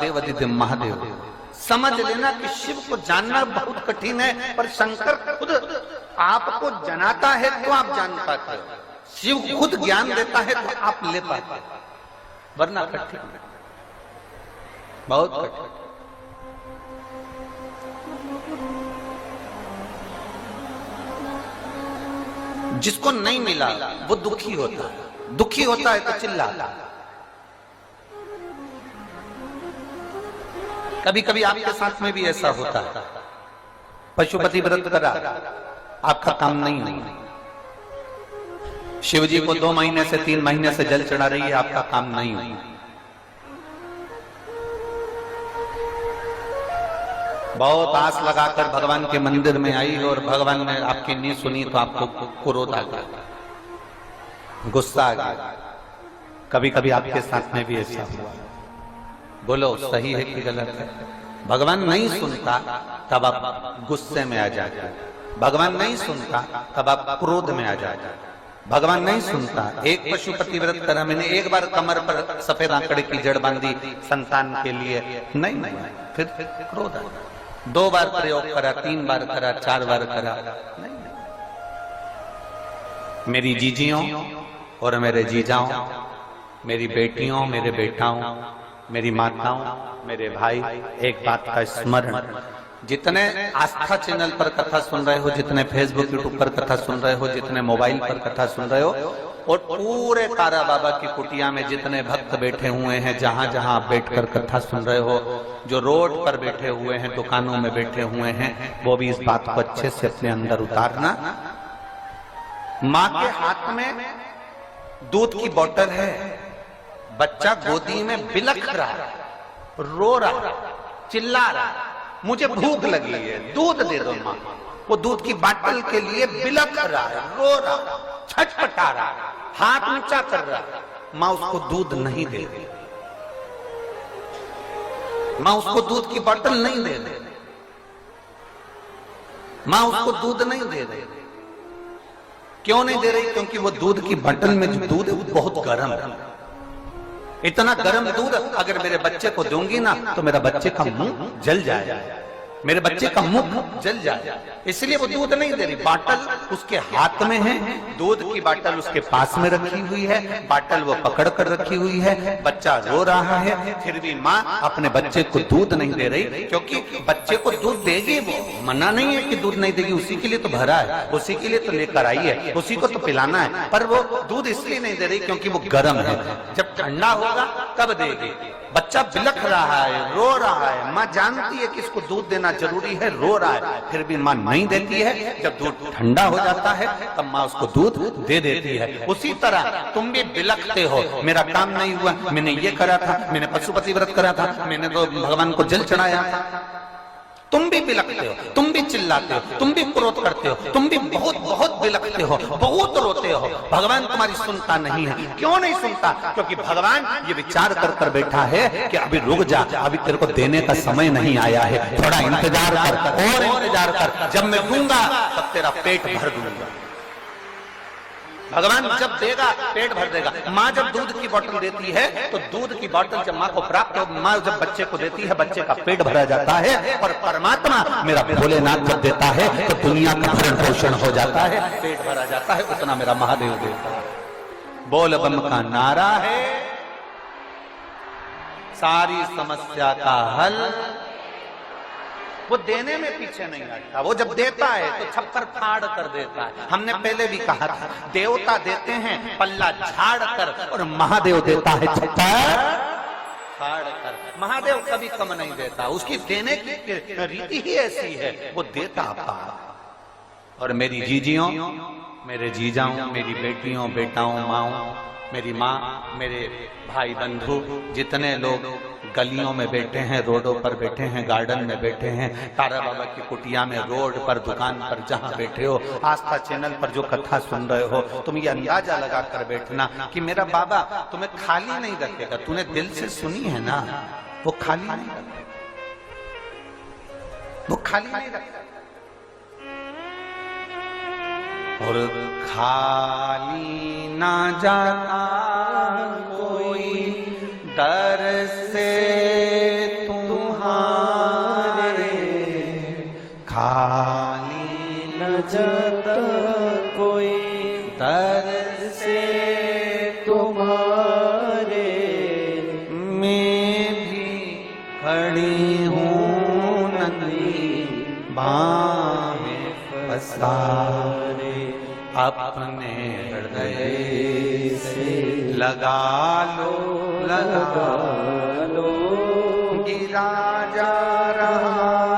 देवदिति महादेव। समझ लेना कि शिव को जानना बहुत कठिन है, पर शंकर खुद आपको जनाता है तो आप जान पाते हो। शिव खुद ज्ञान देता है तो आप ले पाते हो, वरना कठिन है, बहुत कठिन। जिसको नहीं मिला वो दुखी होता है, दुखी होता है तो चिल्लाता है। कभी कभी आपके साथ में भी ऐसा होता है, पशुपति व्रत करा, आपका काम नहीं हुआ, शिव जी को 2 महीने से 3 महीने से जल चढ़ा रही है, आपका काम नहीं हुआ। बहुत आस लगाकर भगवान के मंदिर में आई और भगवान ने आपकी नहीं सुनी तो आपको क्रोध आ गया, गुस्सा आ गया। कभी कभी आपके साथ में भी ऐसा हुआ। बोलो सही है कि गलत है? भगवान नहीं सुनता तब आप गुस्से में आ जाते, भगवान नहीं सुनता तब आप क्रोध में आ जाते, भगवान नहीं सुनता। एक पशुपति व्रत करा मैंने, एक बार कमर पर सफेद आंकड़े की जड़ बांधी संतान के लिए, नहीं, फिर क्रोध आ गया। 2 बार प्रयोग करा, 3 बार करा, 4 बार करा, नहीं। मेरी जीजियों और मेरे जीजाओं, मेरी बेटियों, मेरे बेटाओं, मेरी माताओं, मेरे भाई, एक बात का स्मरण, जितने आस्था चैनल पर कथा सुन रहे हो, जितने फेसबुक यूट्यूब पर कथा सुन रहे हो, जितने मोबाइल पर कथा सुन रहे हो, और पूरे तारा बाबा की कुटिया में जितने भक्त बैठे हुए हैं, जहां जहां आप बैठकर कथा सुन रहे हो, जो रोड पर बैठे हुए हैं, दुकानों में बैठे हुए हैं, वो भी इस बात को अच्छे से अपने अंदर उतारना। माँ के हाथ में दूध की बोतल है, बच्चा गोदी में बिलख रहा, रो रहा, चिल्ला रहा, मुझे भूख लगी है, दूध दे दो माँ। वो दूध की बोतल के लिए बिलख रहा है, रो रहा, छटपटा रहा, हाथ ऊंचा कर रहा, माँ उसको दूध नहीं दे रही, माँ उसको दूध की बोतल नहीं दे रही, माँ उसको दूध नहीं दे रही। क्यों नहीं दे रही? क्योंकि वो दूध की बोतल में जो दूध है वो बहुत गर्म है। इतना गर्म दूध अगर मेरे बच्चे को दूंगी ना तो मेरा बच्चे का मुंह जल जाएगा, मेरे बच्चे का मुंह जल जाएगा, इसलिए वो दूध नहीं दे रही। बाटल उसके हाथ में है, दूध की बाटल उसके पास में रखी हुई है, बाटल वो पकड़ कर रखी हुई है, बच्चा रो रहा है, फिर भी माँ अपने बच्चे को दूध नहीं दे रही, क्योंकि बच्चे को दूध देगी, वो मना नहीं है कि दूध नहीं देगी, उसी के लिए तो भरा है, उसी के लिए तो लेकर आई है, उसी को तो पिलाना है, पर वो दूध इसलिए नहीं दे रही क्योंकि वो गर्म है। जब ठंडा होगा तब देगी। बच्चा बिलख रहा है, रो रहा है, माँ जानती है कि इसको दूध देना जरूरी है, रो रहा है, फिर भी माँ नहीं देती है। जब दूध ठंडा हो जाता है तब माँ उसको दूध दे देती है। उसी तरह तुम भी बिलखते हो, मेरा काम नहीं हुआ, मैंने ये करा था, मैंने पशुपति व्रत करा था, मैंने तो भगवान को जल चढ़ाया था। तुम भी बिलखते हो, तुम भी चिल्लाते हो, तुम भी क्रोध करते हो, तुम भी बहुत बहुत बिलखते हो, बहुत रोते हो। भगवान तुम्हारी सुनता नहीं है। क्यों नहीं सुनता? क्योंकि भगवान ये विचार कर कर बैठा है कि अभी रुक जा, अभी तेरे को देने का समय नहीं आया है, थोड़ा इंतजार कर, और इंतजार कर, जब मैं दूंगा तब तेरा पेट भर दूंगा। भगवान जब देगा पेट भर देगा। माँ जब दूध की बोतल देती है तो दूध की बोतल जब माँ को प्राप्त हो, माँ जब बच्चे को देती है, बच्चे का पेट भरा जाता है। और परमात्मा मेरा भोलेनाथ जब देता है तो दुनिया का भरण पोषण हो जाता है, पेट भरा जाता है, उतना मेरा महादेव देता है। बोल बम का नारा है सारी समस्या का हल। वो देने में पीछे नहीं हटता, वो जब देता है तो छप्पर फाड़ कर देता है। हमने पहले भी कहा था, देवता देते हैं पल्ला झाड़ कर और महादेव देता है छप्पर फाड़ कर। महादेव कभी कम नहीं देता, उसकी देने की रीति ही ऐसी है, वो देता पार। और मेरी जीजियों, मेरे जीजाओं, मेरी बेटियों, बेटाओं, माओं, मेरी माँ, मेरे भाई बंधु, जितने लोग गलियों में बैठे हैं, रोडों पर बैठे हैं, गार्डन में बैठे हैं, तारा बाबा की कुटिया में, रोड पर, दुकान पर, जहां बैठे हो, आस्था चैनल पर जो कथा सुन रहे हो, तुम ये अंदाजा लगा कर बैठना कि मेरा बाबा तुम्हें खाली नहीं रखेगा। तूने दिल से सुनी है ना, वो खाली नहीं रखेगा, वो खाली नहीं रखेगा। और खाली ना जाता कोई दर से जत कोई तरसे तुम्हारे, मैं भी खड़ी हूँ नंदी बाहें पसारे, अपने हृदय से लगा लो, गिरा जा रहा